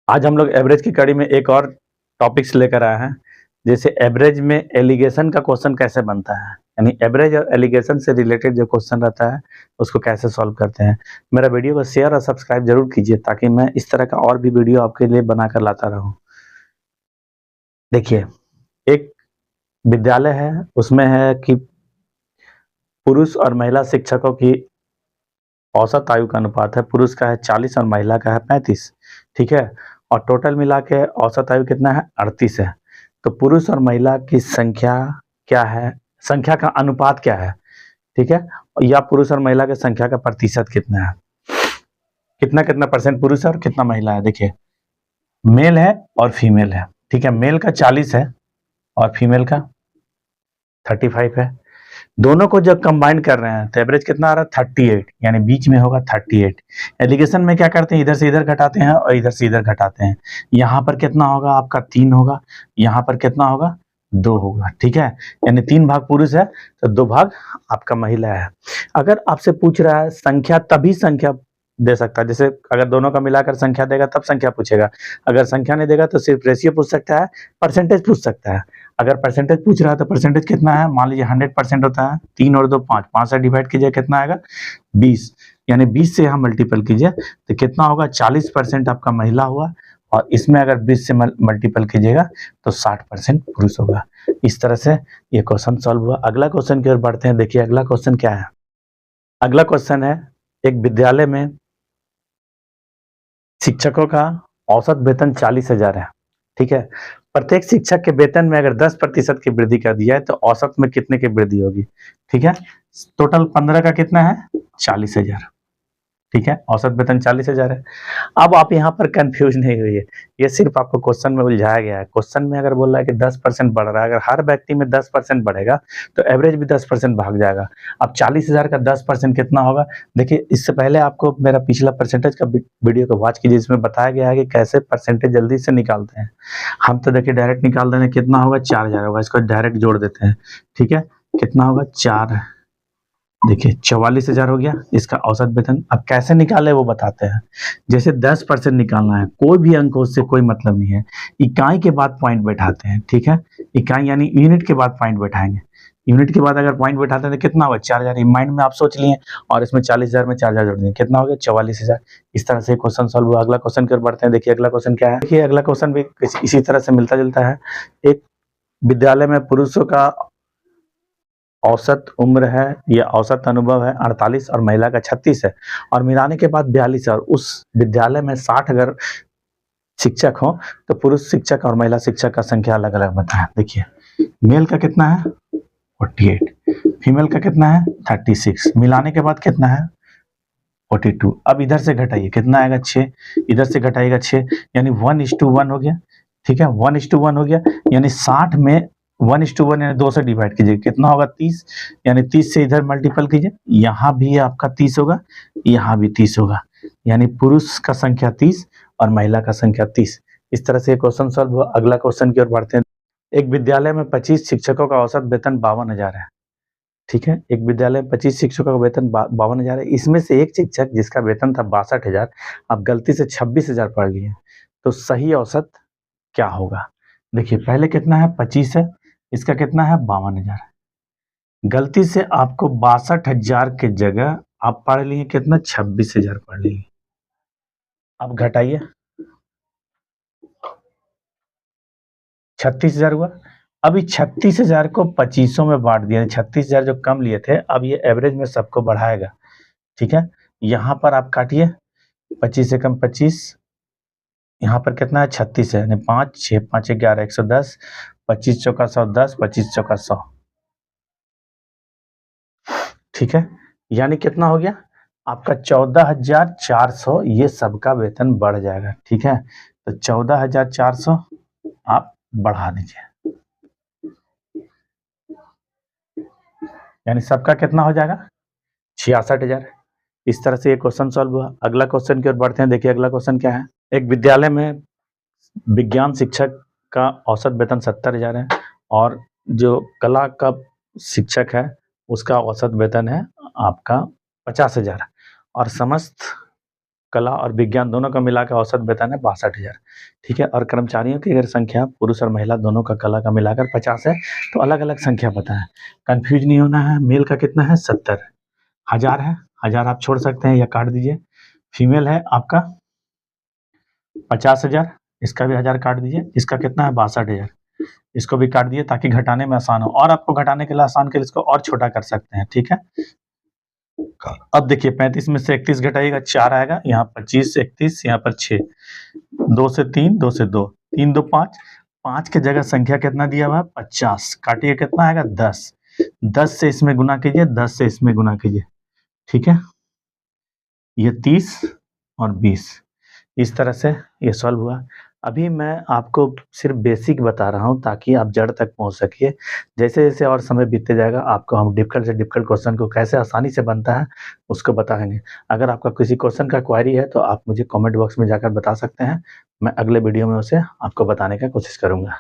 आज हम लोग एवरेज की कड़ी में एक और टॉपिक्स लेकर आए हैं। जैसे एवरेज में एलिगेशन का क्वेश्चन कैसे बनता है, यानी एवरेज और एलिगेशन से रिलेटेड जो क्वेश्चन रहता है उसको कैसे सॉल्व करते हैं। मेरा वीडियो को शेयर और सब्सक्राइब जरूर कीजिए ताकि मैं इस तरह का और भी वीडियो आपके लिए बनाकर लाता रहूं। देखिए, एक विद्यालय है, उसमें है कि पुरुष और महिला शिक्षकों की औसत आयु का अनुपात है। पुरुष का है 40 और महिला का है 35। ठीक है, और टोटल मिला के औसत आयु कितना है, 38 है। तो पुरुष और महिला की संख्या क्या है, संख्या का अनुपात क्या है, ठीक है, या पुरुष और महिला की संख्या का प्रतिशत कितना है, कितना कितना परसेंट पुरुष है और कितना महिला है। देखिए, मेल है और फीमेल है। ठीक है, मेल का 40 है और फीमेल का 35 है। दोनों को जब कंबाइन कर रहे हैं तो एवरेज कितना आ रहा है, 38, यानी बीच में होगा 38। एलिगेशन में क्या करते हैं, इधर से इधर घटाते हैं और इधर से इधर घटाते हैं। यहाँ पर कितना होगा आपका, 3 होगा, यहाँ पर कितना होगा, 2 होगा। ठीक है, यानी 3 भाग पुरुष है तो 2 भाग आपका महिला है। अगर आपसे पूछ रहा है संख्या, तभी संख्या दे सकता है। जैसे अगर दोनों का मिलाकर संख्या देगा तब संख्या पूछेगा। अगर संख्या नहीं देगा तो सिर्फ रेशियो पूछ सकता है, परसेंटेज पूछ सकता है। अगर परसेंटेज पूछ रहा है तो परसेंटेज कितना है, मान लीजिए 100% होता है, 3 और 2 5, 5 से डिवाइड कीजिए कितना आएगा, 20, यानी 20 से यहाँ मल्टीपल कीजिए तो कितना होगा, 40% आपका महिला हुआ, और इसमें अगर 20 से मल्टीपल कीजिएगा तो 60% पुरुष होगा। इस तरह से ये क्वेश्चन सॉल्व हुआ। अगला क्वेश्चन की ओर बढ़ते हैं। देखिए अगला क्वेश्चन क्या है। अगला क्वेश्चन है, एक विद्यालय में शिक्षकों का औसत वेतन 40,000 है। ठीक है, प्रत्येक शिक्षक के वेतन में अगर 10% की वृद्धि कर दिया है तो औसत में कितने की वृद्धि होगी। ठीक है, टोटल 15 का कितना है, 40,000। ठीक है, औसत वेतन 40,000 है। अब आप यहाँ पर कंफ्यूज नहीं हुई है, ये सिर्फ आपको क्वेश्चन में उलझाया गया है। क्वेश्चन में अगर बोल रहा है कि 10% बढ़ रहा है, अगर हर व्यक्ति में 10% बढ़ेगा तो एवरेज भी 10% भाग जाएगा। अब 40,000 का 10% कितना होगा। देखिए, इससे पहले आपको मेरा पिछला परसेंटेज का वीडियो को वॉच कीजिए, इसमें बताया गया है कि कैसे परसेंटेज जल्दी से निकालते हैं। हम तो देखिए डायरेक्ट निकाल देंगे, कितना होगा, 4,000 होगा, इसको डायरेक्ट जोड़ देते हैं। ठीक है, कितना होगा, 4, देखिए 44,000 हो गया इसका औसत वेतन। अब कैसे निकाले वो बताते हैं। जैसे 10% निकालना है, कोई भी अंक उससे कोई मतलब नहीं है, इकाई के बाद पॉइंट बैठाते हैं। ठीक है, इकाई यानी यूनिट के बाद पॉइंट बैठाएंगे। यूनिट के बाद अगर पॉइंट बैठाते हैं तो कितना होगा, 4,000। माइंड में आप सोच लिए, और इसमें 40,000 में 4,000 जोड़ दिए, कितना हो गया, 44,000। इस तरह से क्वेश्चन सॉल्व हुआ। अगला क्वेश्चन की ओर बढ़ते हैं। देखिए अगला क्वेश्चन क्या है। देखिए अगला क्वेश्चन भी इसी तरह से मिलता जुलता है। एक विद्यालय में पुरुषों का औसत उम्र है या औसत अनुभव है 48 और महिला का 36 है, और मिलाने के बाद 42 है, और उस विद्यालय में 60 अगर शिक्षक हो तो पुरुष शिक्षक और महिला शिक्षक का संख्या अलग अलग बताएं। देखिए, मेल का कितना है, 48, फीमेल का कितना है, 36, मिलाने के बाद कितना है, 42। अब इधर से घटाइए, कितना आएगा, 6, इधर से घटाइएगा 6, यानी 1:1 हो गया। ठीक है, 1:1 हो गया, यानी 60 में 1:1 यानी 2 से डिवाइड कीजिए, कितना होगा, 30, यानी 30 से इधर मल्टीपल कीजिए, यहाँ भी आपका 30 होगा, यहाँ भी 30 होगा, यानी पुरुष का संख्या 30 और महिला का संख्या 30। इस तरह से क्वेश्चन सॉल्व हुआ। अगला क्वेश्चन की ओर बढ़ते हैं। एक विद्यालय में 25 शिक्षकों का औसत वेतन 52,000 है। ठीक है, एक विद्यालय में 25 शिक्षकों का वेतन 52,000 है। इसमें से एक शिक्षक जिसका वेतन था 62,000, आप गलती से 26,000 पढ़ लिए, तो सही औसत क्या होगा। देखिए पहले कितना है, 25 है, इसका कितना है, 52,000। गलती से आपको 62,000 के जगह आप पढ़ लिए कितना, 26,000 पढ़ लिए। अब घटाइए, 36,000 हुआ। अभी 36,000 को 25 में बांट दिया, 36,000 जो कम लिए थे, अब ये एवरेज में सबको बढ़ाएगा। ठीक है, यहाँ पर आप काटिए, 25 से कम 25, यहाँ पर कितना है, 36 है, यानी 5, 6, 5, 11, 110, 25 चौका 110, 25 चौका 100। ठीक है, यानी कितना हो गया आपका, 14,400, ये सबका वेतन बढ़ जाएगा। ठीक है, तो 14,400 आप बढ़ा दीजिए, यानी सबका कितना हो जाएगा, 66,000। इस तरह से ये क्वेश्चन सॉल्व हुआ। अगला क्वेश्चन की ओर बढ़ते हैं। देखिए अगला क्वेश्चन क्या है। एक विद्यालय में विज्ञान शिक्षक का औसत वेतन 70,000 है, और जो कला का शिक्षक है उसका औसत वेतन है आपका 50,000, और समस्त कला और विज्ञान दोनों का मिला के औसत वेतन है 62,000, ठीक है। और कर्मचारियों की अगर संख्या पुरुष और महिला दोनों का कला का मिलाकर 50 है, तो अलग-अलग संख्या पता है, कन्फ्यूज नहीं होना है। मेल का कितना है 70, 1000 है, 1000 आप छोड़ सकते हैं या काट दीजिए। फीमेल है आपका 50,000, इसका भी 1000 काट दीजिए। इसका कितना है 62,000, इसको भी काट दिए ताकि घटाने में आसान हो, और आपको घटाने के लिए आसान के लिए इसको और छोटा कर सकते हैं, ठीक है। अब देखिए 35 में से 31 घटाइएगा 4 आएगा, यहाँ 25 से 31, यहाँ पर 6, 2 से 3, 2 से 2, 3 2 5, 5 की जगह संख्या कितना दिया हुआ है 50, काटिए कितना आएगा 10, 10 से इसमें गुना कीजिए, 10 से इसमें गुना कीजिए, ठीक है। ये 30 और 20, इस तरह से ये सॉल्व हुआ। अभी मैं आपको सिर्फ बेसिक बता रहा हूँ ताकि आप जड़ तक पहुँच सकिए। जैसे-जैसे और समय बीतते जाएगा आपको हम डिफ़िकल्ट से डिफ़िकल्ट क्वेश्चन को कैसे आसानी से बनता है उसको बताएँगे। अगर आपका किसी क्वेश्चन का क्वेरी है तो आप मुझे कमेंट बॉक्स में जाकर बता सकते हैं। मैं अगले वीडियो में उसे आपको बताने का कोशिश करूँगा।